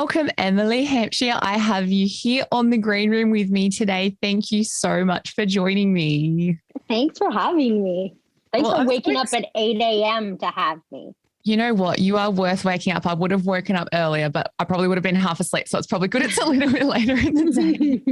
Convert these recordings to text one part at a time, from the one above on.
Welcome, Emily Hampshire. I have you here on the green room with me today. Thank you so much for joining me. Thanks for having me. Thanks for waking up at 8 a.m. to have me. You know what? You are worth waking up. I would have woken up earlier, but I probably would have been half asleep. So it's probably good it's a little bit later in the day.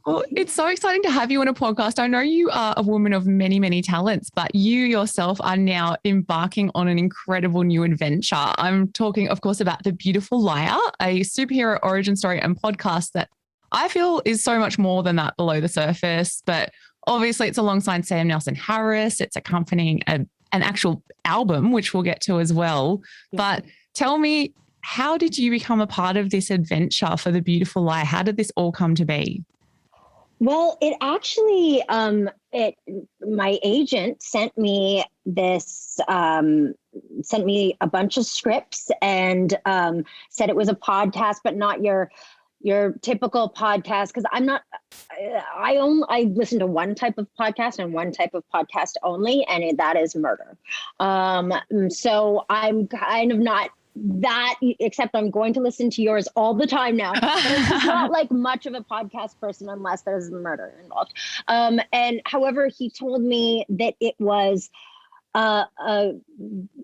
Well, it's so exciting to have you on a podcast. I know you are a woman of many, many talents, but you yourself are now embarking on an incredible new adventure. I'm talking, of course, about The Beautiful Liar, a superhero origin story and podcast that I feel is so much more than that below the surface. But obviously, it's alongside Sam Nelson Harris. It's accompanying an actual album, which we'll get to as well. But tell me, how did you become a part of this adventure for The Beautiful Lie? How did this all come to be? Well, it actually, my agent sent me a bunch of scripts and said it was a podcast, but not your typical podcast. Cause I listen to one type of podcast and one type of podcast only, and that is murder. So I'm kind of not that, except I'm going to listen to yours all the time now. I'm not like much of a podcast person unless there's murder involved. And however, he told me that it was a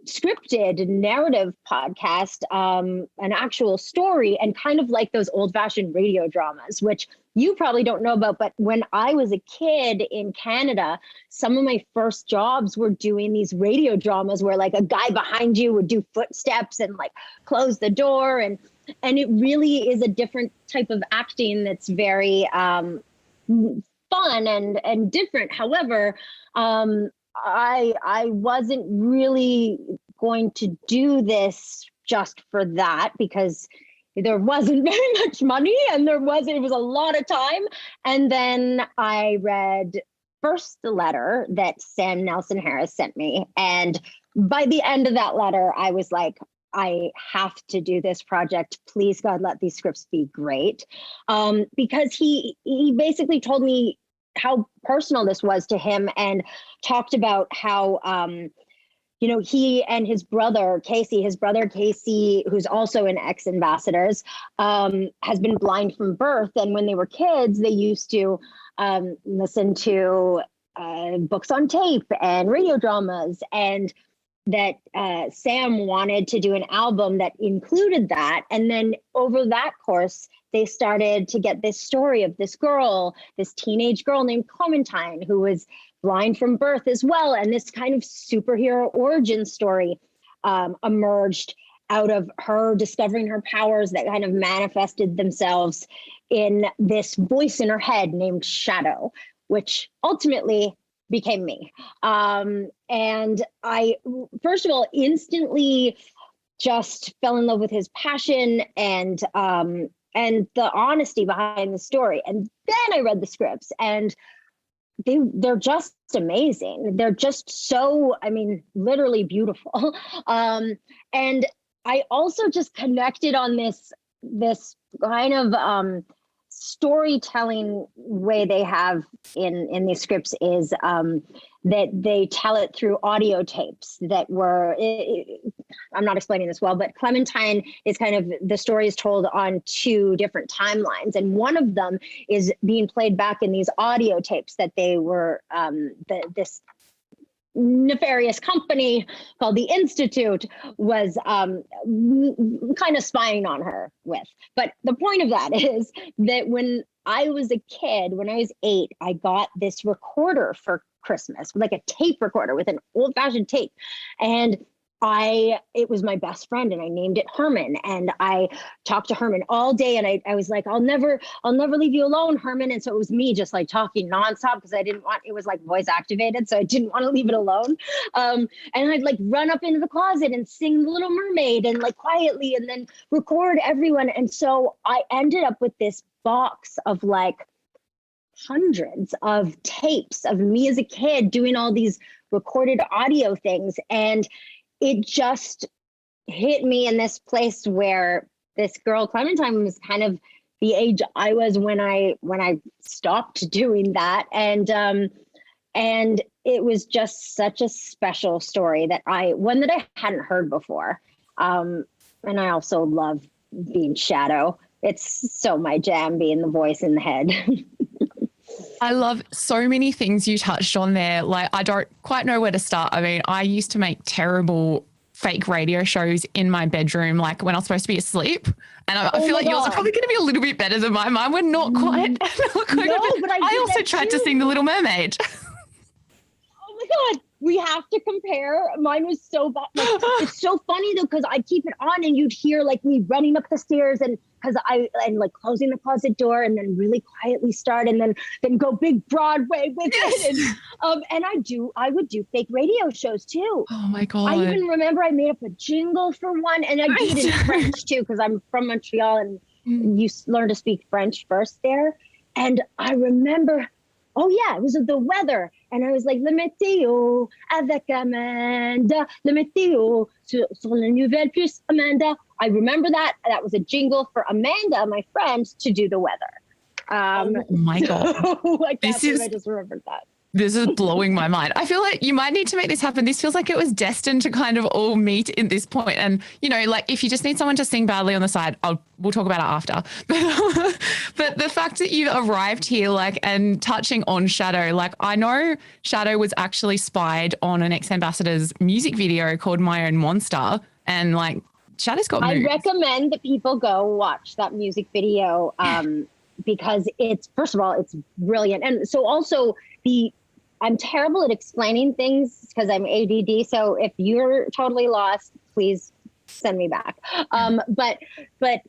scripted narrative podcast, an actual story, and kind of like those old-fashioned radio dramas, which you probably don't know about. But when I was a kid in Canada, some of my first jobs were doing these radio dramas where like a guy behind you would do footsteps and like close the door. And it really is a different type of acting that's very fun and different. However, I wasn't really going to do this just for that, because there wasn't very much money and it was a lot of time. And then I read first the letter that Sam Nelson Harris sent me. And by the end of that letter, I was like, I have to do this project. Please, God, let these scripts be great. Because he basically told me how personal this was to him and talked about how, he and his brother Casey, who's also in Ex Ambassadors, has been blind from birth. And when they were kids, they used to listen to books on tape and radio dramas, and that Sam wanted to do an album that included that. And then over that course, they started to get this story of this teenage girl named Clementine, who was blind from birth as well. And this kind of superhero origin story emerged out of her discovering her powers that kind of manifested themselves in this voice in her head named Shadow, which ultimately became me. And I, first of all, instantly just fell in love with his passion and the honesty behind the story. And then I read the scripts, and they're just amazing. They're just so, literally beautiful. And I also just connected on this kind of storytelling way they have in these scripts is that they tell it through audio tapes that were, I'm not explaining this well, but Clementine is kind of, the story is told on two different timelines. And one of them is being played back in these audio tapes that they were, this nefarious company called the Institute was kind of spying on her with. But the point of that is that when I was a kid, when I was 8, I got this recorder for Christmas, like a tape recorder with an old-fashioned tape. And it was my best friend, and I named it Herman. And I talked to Herman all day, and I was like, I'll never leave you alone, Herman. And so it was me just like talking nonstop, because it was like voice activated, so I didn't want to leave it alone. And I'd like run up into the closet and sing The Little Mermaid and like quietly, and then record everyone. And so I ended up with this box of like hundreds of tapes of me as a kid doing all these recorded audio things. And it just hit me in this place where this girl, Clementine, was kind of the age I was when I stopped doing that. And it was just such a special story one that I hadn't heard before. And I also love being shadow. It's so my jam, being the voice in the head. I love so many things you touched on there. Like, I don't quite know where to start. I mean, I used to make terrible fake radio shows in my bedroom, like when I was supposed to be asleep. And I feel like yours are probably going to be a little bit better than mine. Mine were not quite. But I also tried to sing The Little Mermaid. Oh my God. We have to compare. Mine was so bad. Like, it's so funny though, because I'd keep it on and you'd hear like me running up the stairs and like closing the closet door and then really quietly start and then go big Broadway with it. And I would do fake radio shows too. Oh my God. I even remember I made up a jingle for one, and I did it in French too, because I'm from Montreal and you learn to speak French first there. And I remember, it was the weather. And I was like, le météo avec Amanda, le météo sur la nouvelle plus Amanda. I remember that. That was a jingle for Amanda, my friend, to do the weather. Oh my God. I just remembered that. This is blowing my mind. I feel like you might need to make this happen. This feels like it was destined to kind of all meet in this point. And, you know, like if you just need someone to sing badly on the side, we'll talk about it after. But the fact that you arrived here, like, and touching on Shadow, like I know Shadow was actually spied on an ex-ambassador's music video called My Own Monster. And like Shadow's got moves. I recommend that people go watch that music video because it's, first of all, it's brilliant. And so also I'm terrible at explaining things because I'm ADD. So if you're totally lost, please send me back. But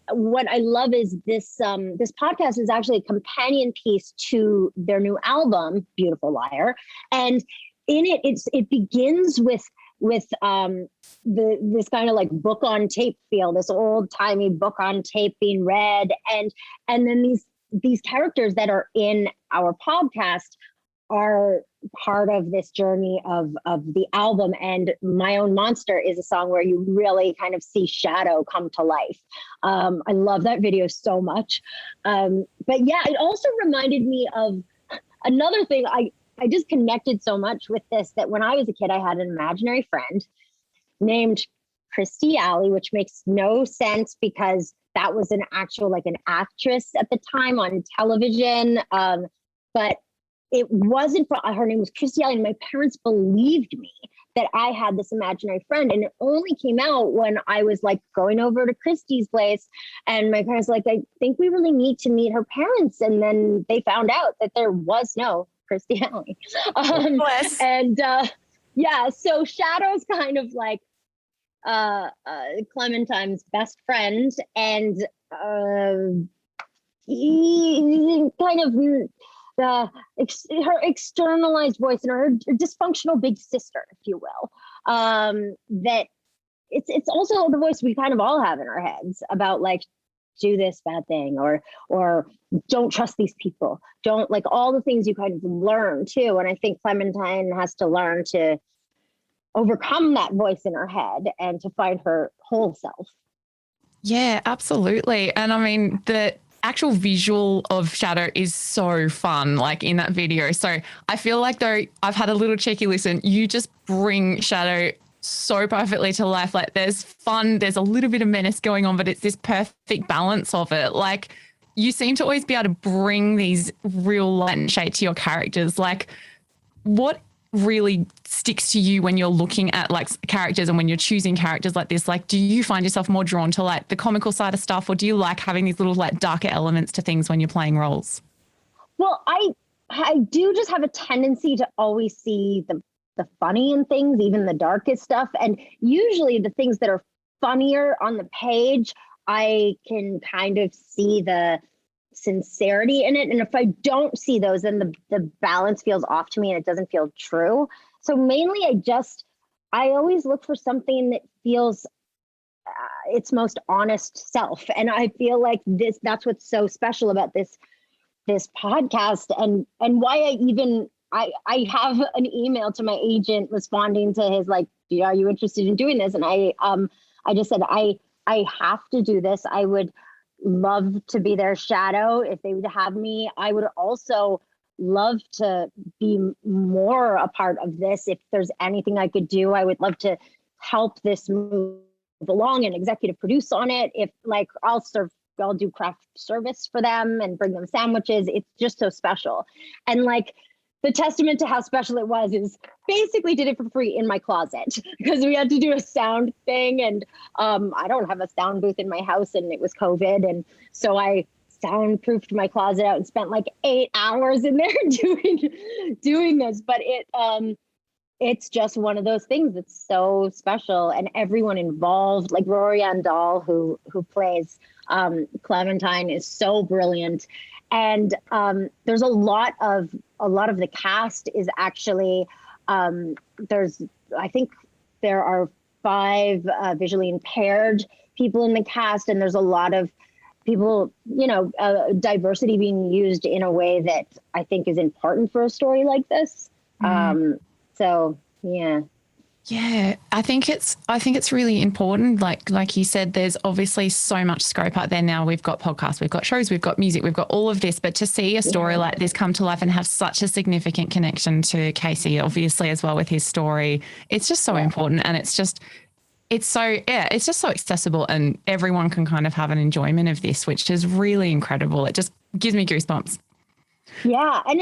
what I love is this podcast is actually a companion piece to their new album, Beautiful Liar. And in it begins with this kind of like book on tape feel, this old timey book on tape being read. And then these characters that are in our podcast are part of this journey of the album. And My Own Monster is a song where you really kind of see Shadow come to life. I love that video so much. But yeah, it also reminded me of another thing. I just connected so much with this, that when I was a kid, I had an imaginary friend named Christy Alley, which makes no sense because that was an actual, like an actress at the time on television. But it wasn't, her name was Christy Alley, and my parents believed me that I had this imaginary friend. And it only came out when I was like going over to Christy's place, and my parents were like, I think we really need to meet her parents. And then they found out that there was no Christy Alley. So Shadow's kind of like Clementine's best friend, and he kind of her externalized voice and her dysfunctional big sister, if you will, that it's also the voice we kind of all have in our heads about like, do this bad thing, or don't trust these people, don't, like all the things you kind of learn too. And I think Clementine has to learn to overcome that voice in her head and to find her whole self. Yeah, absolutely. And I mean, the actual visual of Shadow is so fun, like in that video. So I feel like, though, I've had a little cheeky listen, you just bring Shadow so perfectly to life. Like there's fun, there's a little bit of menace going on, but it's this perfect balance of it. Like you seem to always be able to bring these real light and shade to your characters. Like what really sticks to you when you're looking at like characters and when you're choosing characters like this? Like, do you find yourself more drawn to like the comical side of stuff, or do you like having these little like darker elements to things when you're playing roles? Well, I do just have a tendency to always see the funny in things, even the darkest stuff. And usually the things that are funnier on the page, I can kind of see the sincerity in it. And if I don't see those, then the balance feels off to me and it doesn't feel true. So mainly I always look for something that feels its most honest self. And I feel like that's what's so special about this podcast, and why I have an email to my agent responding to his like, are you interested in doing this? And I just said, I have to do this. I would love to be their Shadow if they would have me. I would also love to be more a part of this. If there's anything I could do, I would love to help this move along and executive produce on it. If like I'll do craft service for them and bring them sandwiches. It's just so special. And like the testament to how special it was is basically did it for free in my closet because we had to do a sound thing. And I don't have a sound booth in my house and it was COVID. And so I soundproofed my closet out and spent like 8 hours in there doing this. But it's just one of those things that's so special, and everyone involved, like Rory Dahl, who plays Clementine, is so brilliant. And there's a lot of the cast is actually I think there are 5 visually impaired people in the cast, and there's a lot of people, diversity being used in a way that I think is important for a story like this. So yeah. Yeah, I think it's really important. Like you said, there's obviously so much scope out there now. We've got podcasts, we've got shows, we've got music, we've got all of this. But to see a story like this come to life and have such a significant connection to Casey, obviously as well with his story, it's just so important. And it's just so accessible, and everyone can kind of have an enjoyment of this, which is really incredible. It just gives me goosebumps. Yeah. And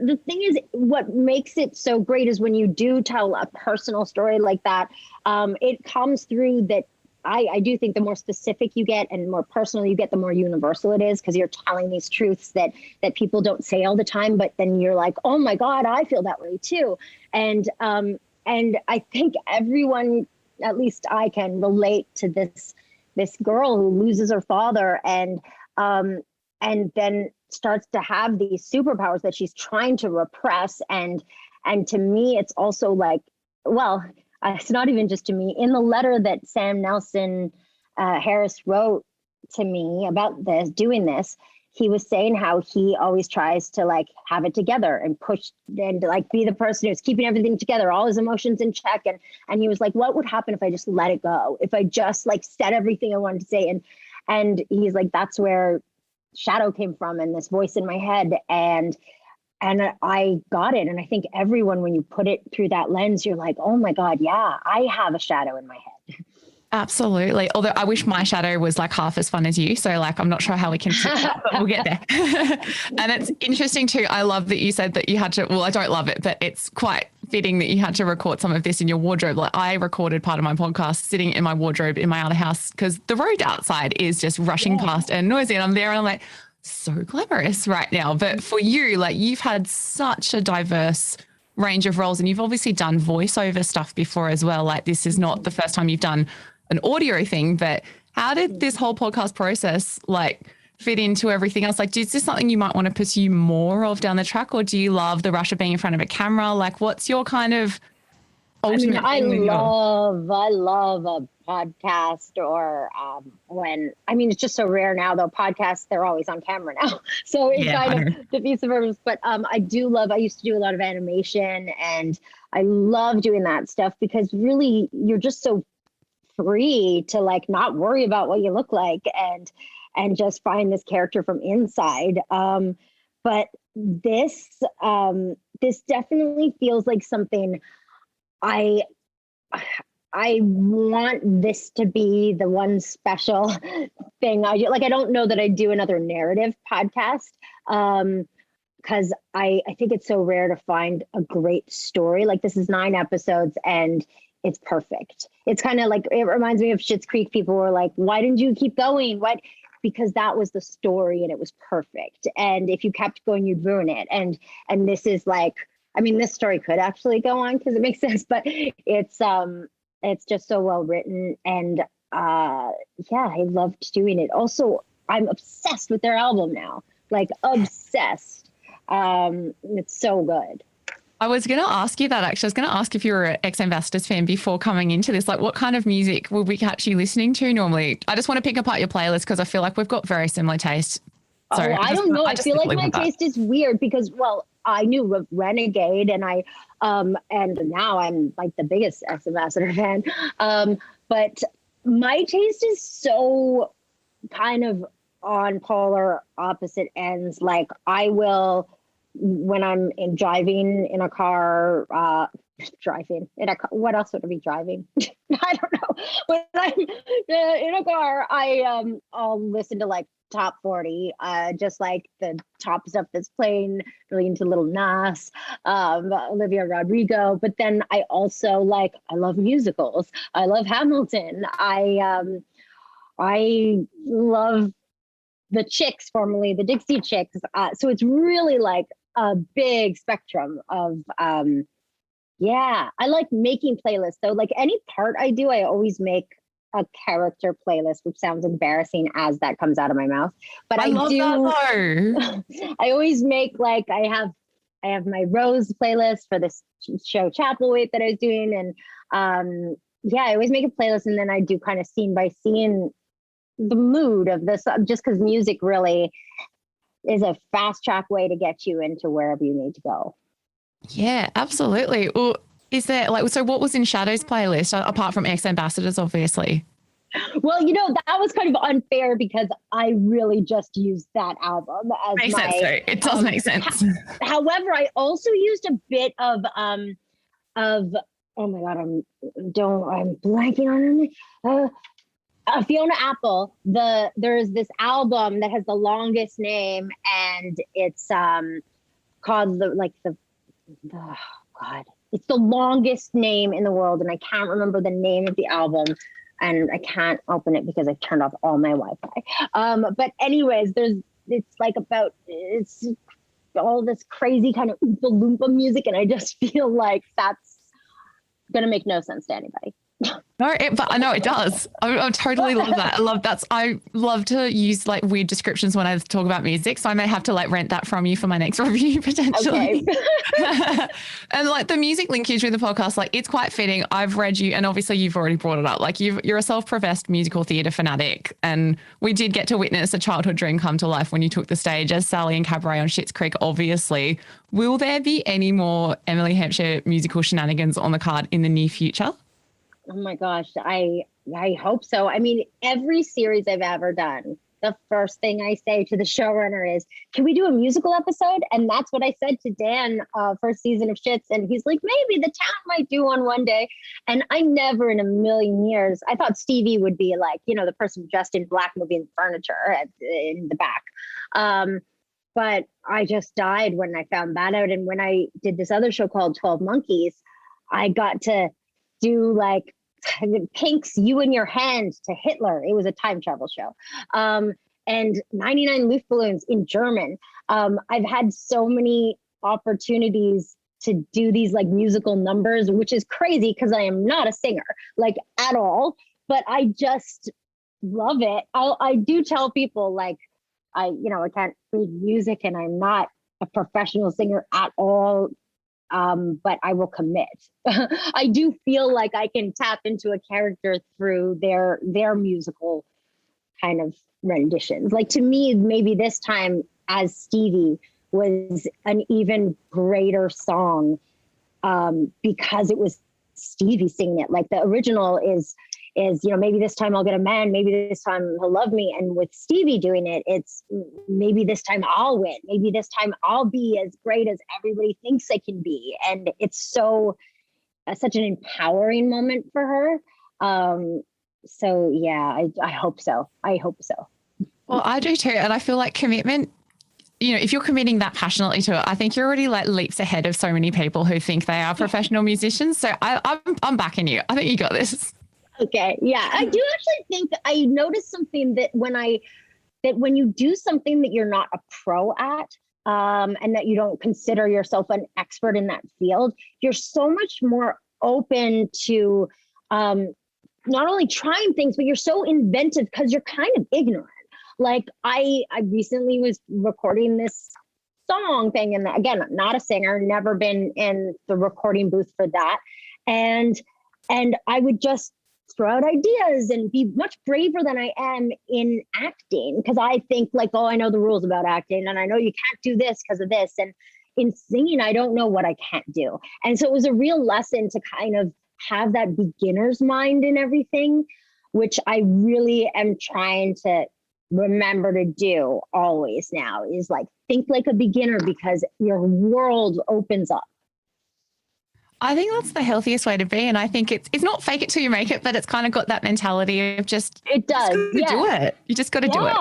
the thing is, what makes it so great is when you do tell a personal story like that, it comes through that I do think the more specific you get and more personal you get, the more universal it is, because you're telling these truths that people don't say all the time, but then you're like, oh my God, I feel that way too. And I think everyone, at least I can relate to this girl who loses her father and then starts to have these superpowers that she's trying to repress. And to me, it's also like, well, it's not even just to me. In the letter that Sam Nelson Harris wrote to me about doing this, he was saying how he always tries to like have it together and push and like be the person who's keeping everything together, all his emotions in check. And he was like, what would happen if I just let it go? If I just like said everything I wanted to say? And he's like, that's where shadow came from, and this voice in my head. And I got it. And I think everyone, when you put it through that lens, you're like, oh my God, yeah, I have a shadow in my head. Absolutely. Although I wish my shadow was like half as fun as you. So like, I'm not sure how we can fix that, but we'll get there. And it's interesting too. I love that you said that you had to, well, I don't love it, but it's quite fitting that you had to record some of this in your wardrobe. Like I recorded part of my podcast sitting in my wardrobe in my other house because the road outside is just rushing past and noisy. And I'm there and I'm like, so glamorous right now. But for you, like you've had such a diverse range of roles, and you've obviously done voiceover stuff before as well. Like this is not the first time you've done an audio thing, but how did this whole podcast process like fit into everything else? Like, is this something you might want to pursue more of down the track, or do you love the rush of being in front of a camera? Like, what's your kind of ultimate thing? I love a podcast, or it's just so rare now though. Podcasts, they're always on camera now. So it kind of defeats the purpose. But I used to do a lot of animation, and I love doing that stuff because really you're just so free to like not worry about what you look like and just find this character from inside. But this definitely feels like something I want this to be the one special thing I do. Like, I don't know that I do another narrative podcast because I think it's so rare to find a great story. Like this is 9 episodes and it's perfect. It's kind of like, it reminds me of Schitt's Creek. People were like, why didn't you keep going? Because that was the story and it was perfect. And if you kept going, you'd ruin it. And this is like, this story could actually go on because it makes sense, but it's just so well written. And I loved doing it. Also, I'm obsessed with their album now, like obsessed. It's so good. I was going to ask you that actually. I was going to ask if you were an ex-Ambassadors fan before coming into this. Like, what kind of music will we catch you listening to normally? I just want to pick apart your playlist because I feel like we've got very similar tastes. So I don't know. I feel like my taste is weird because, well, I knew Renegade and and now I'm like the biggest ex-Ambassador fan. But my taste is so kind of on polar opposite ends. Like I will, when I'm driving in a car, driving in a car. What else would I be driving? I don't know. When I'm in a car, I'll listen to like top 40, just like the top stuff that's playing, really into Little Nas, Olivia Rodrigo. But then I also I love musicals. I love Hamilton. I love the Chicks, formerly the Dixie Chicks. So it's really like a big spectrum of, yeah, I like making playlists. So like any part I do, I always make a character playlist, which sounds embarrassing as that comes out of my mouth. But I love do. That I always make I have my Rose playlist for this show Chapelwaite that I was doing, and yeah, I always make a playlist, and then I do kind of scene by scene the mood of this, just because music really is a fast track way to get you into wherever you need to go. Yeah, absolutely. Well, is there so what was in Shadow's playlist apart from Ex Ambassadors, obviously? Well, that was kind of unfair because I really just used that album as makes sense, though. It does make sense. However, I also used a bit of oh my God, I'm blanking on it. Fiona Apple. There's this album that has the longest name, and it's called oh God, it's the longest name in the world, and I can't remember the name of the album, and I can't open it because I've turned off all my Wi-Fi. But anyways, it's all this crazy kind of Oompa Loompa music, and I just feel like that's gonna make no sense to anybody. No, but I know it does. I totally love that. I love to use weird descriptions when I talk about music. So I may have to rent that from you for my next review potentially. Okay. And the music linkage with the podcast, it's quite fitting. I've read you, and obviously you've already brought it up. You're a self-professed musical theatre fanatic, and we did get to witness a childhood dream come to life when you took the stage as Sally and Cabaret on Schitt's Creek, obviously. Will there be any more Emily Hampshire musical shenanigans on the card in the near future? Oh my gosh, I hope so. I mean, every series I've ever done, the first thing I say to the showrunner is, can we do a musical episode? And that's what I said to Dan, first season of Schitts. And he's like, maybe the town might do one day. And I never in a million years, I thought Stevie would be the person dressed in black moving furniture in the back. But I just died when I found that out. And when I did this other show called 12 Monkeys, I got to do Pink's You in Your Hand to Hitler. It was a time travel show. And 99 Luftballons in German. I've had so many opportunities to do these musical numbers, which is crazy because I am not a singer at all, but I just love it. I do tell people I can't read music and I'm not a professional singer at all. But I will commit. I do feel like I can tap into a character through their musical kind of renditions. To me, maybe this time as Stevie was an even greater song because it was Stevie singing it. The original is maybe this time I'll get a man, maybe this time he'll love me. And with Stevie doing it, it's maybe this time I'll win. Maybe this time I'll be as great as everybody thinks I can be. And it's such an empowering moment for her. So yeah, I hope so. I hope so. Well, I do too. And I feel like commitment, if you're committing that passionately to it, I think you're already leaps ahead of so many people who think they are professional musicians. So I'm backing you. I think you got this. Okay. Yeah. I do actually think I noticed something that when you do something that you're not a pro at, and that you don't consider yourself an expert in that field, you're so much more open to not only trying things, but you're so inventive because you're kind of ignorant. I recently was recording this song thing, and again, not a singer, never been in the recording booth for that. And I would just throw out ideas and be much braver than I am in acting, because I think oh, I know the rules about acting, and I know you can't do this because of this. And in singing, I don't know what I can't do. And so it was a real lesson to kind of have that beginner's mind in everything, which I really am trying to remember to do always now, is think like a beginner, because your world opens up. I think that's the healthiest way to be. And I think it's not fake it till you make it, but it's kind of got that mentality of just, it does. do it. You just got to do it.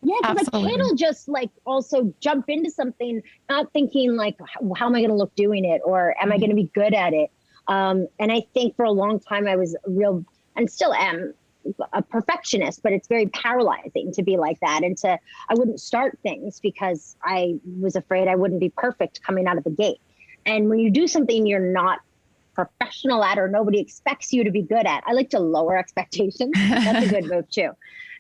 Yeah, because a kid will just like also jump into something, not thinking like, how am I going to look doing it? Or am I going to be good at it? And I think for a long time I was and still am, a perfectionist, but it's very paralyzing to be like that. And I wouldn't start things because I was afraid I wouldn't be perfect coming out of the gate. And when you do something you're not professional at or nobody expects you to be good at, I like to lower expectations. That's a good move too.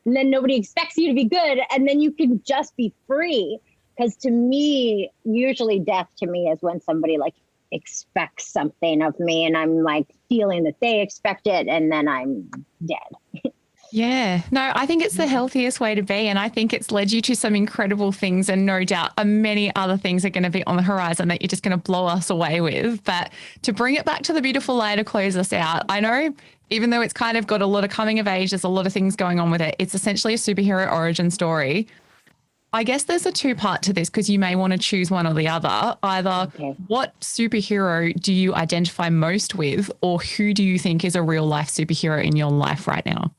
And then nobody expects you to be good. And then you can just be free. Because to me, usually death to me is when somebody like expects something of me and I'm like feeling that they expect it and then I'm dead. Yeah, no, I think it's the healthiest way to be. And I think it's led you to some incredible things, and no doubt many other things are going to be on the horizon that you're just going to blow us away with. But to bring it back to the beautiful lie to close us out, I know even though it's kind of got a lot of coming of age, there's a lot of things going on with it. It's essentially a superhero origin story. I guess there's a two-part to this because you may want to choose one or the other. Either what superhero do you identify most with, or who do you think is a real life superhero in your life right now?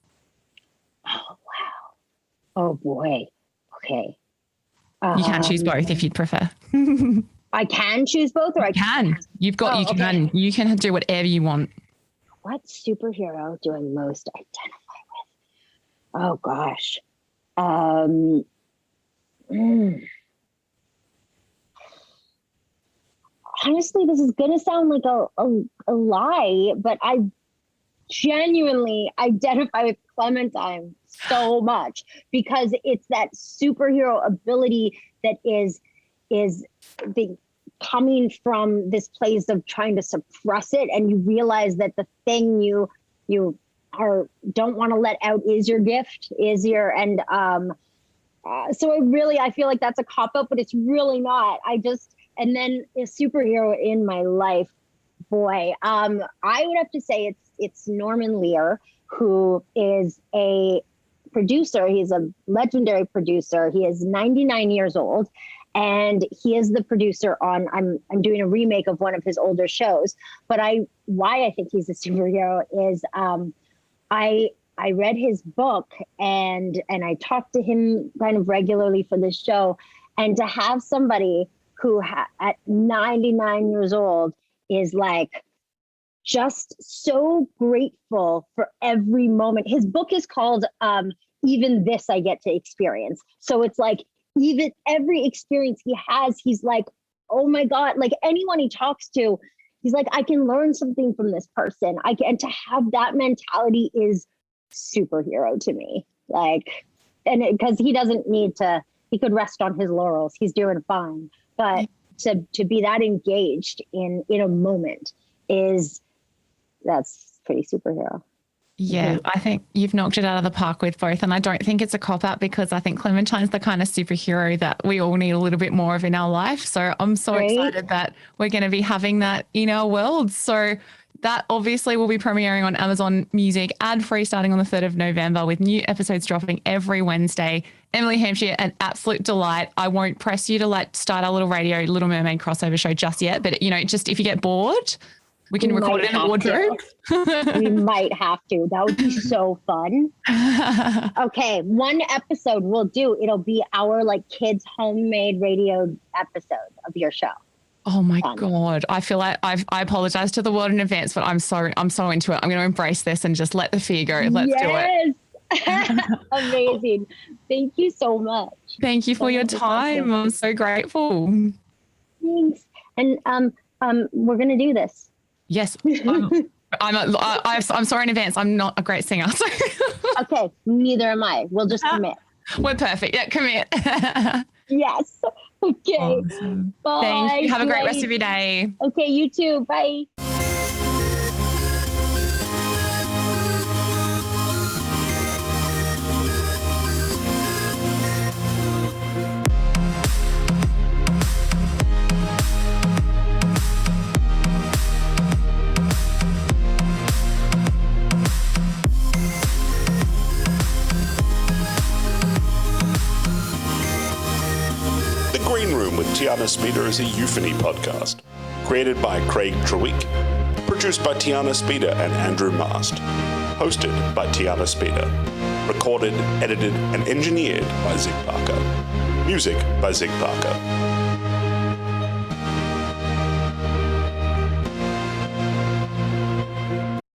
Oh, wow. Oh, boy. Okay. You can choose both if you'd prefer. I can choose both, or I can. You can do whatever you want. What superhero do I most identify with? Oh, gosh. Honestly, this is going to sound like a lie, but I genuinely identify with Clementine so much because it's that superhero ability that is coming from this place of trying to suppress it, and you realize that the thing you don't want to let out is your gift, so I feel like that's a cop-out, but it's really not. And then a superhero in my life, boy, I would have to say it's Norman Lear, who is a producer. He's a legendary producer. He is 99 years old, and he is the producer on, I'm doing a remake of one of his older shows. But why I think he's a superhero is I read his book and I talked to him kind of regularly for this show, and to have somebody who at 99 years old is like just so grateful for every moment. His book is called Even This I Get to Experience. So it's like even every experience he has, he's like, oh my God, like anyone he talks to, he's like, I can learn something from this person. And to have that mentality is superhero to me. Like, and because he doesn't need to, he could rest on his laurels. He's doing fine. But to be that engaged in a moment that's pretty superhero. Yeah, I think you've knocked it out of the park with both. And I don't think it's a cop-out because I think Clementine's the kind of superhero that we all need a little bit more of in our life. So I'm so excited that we're going to be having that in our world. So that obviously will be premiering on Amazon Music, ad-free, starting on the 3rd of November, with new episodes dropping every Wednesday. Emily Hampshire, an absolute delight. I won't press you to start our little radio Little Mermaid crossover show just yet, but just if you get bored, we can record it in the wardrobe. We might have to. That would be so fun. Okay, one episode we'll do. It'll be our kids homemade radio episode of your show. Oh my God. I feel like I apologize to the world in advance, but I'm so into it. I'm going to embrace this and just let the fear go. Let's do it. Amazing. Thank you so much. Thank you for your time. I'm so grateful. Thanks. And we're going to do this. Yes. I'm sorry in advance. I'm not a great singer. So. Okay. Neither am I. We'll just commit. We're perfect. Yeah, commit. Yes. Okay. Awesome. Bye. Thank you. Have a great rest of your day. Okay, you too. Bye. Tiana Speter is a euphony podcast, created by Craig Treweek, Produced by Tiana Speter and Andrew Mast. Hosted by Tiana Speter. Recorded, edited, and engineered by Zig Parker. Music by Zig Parker.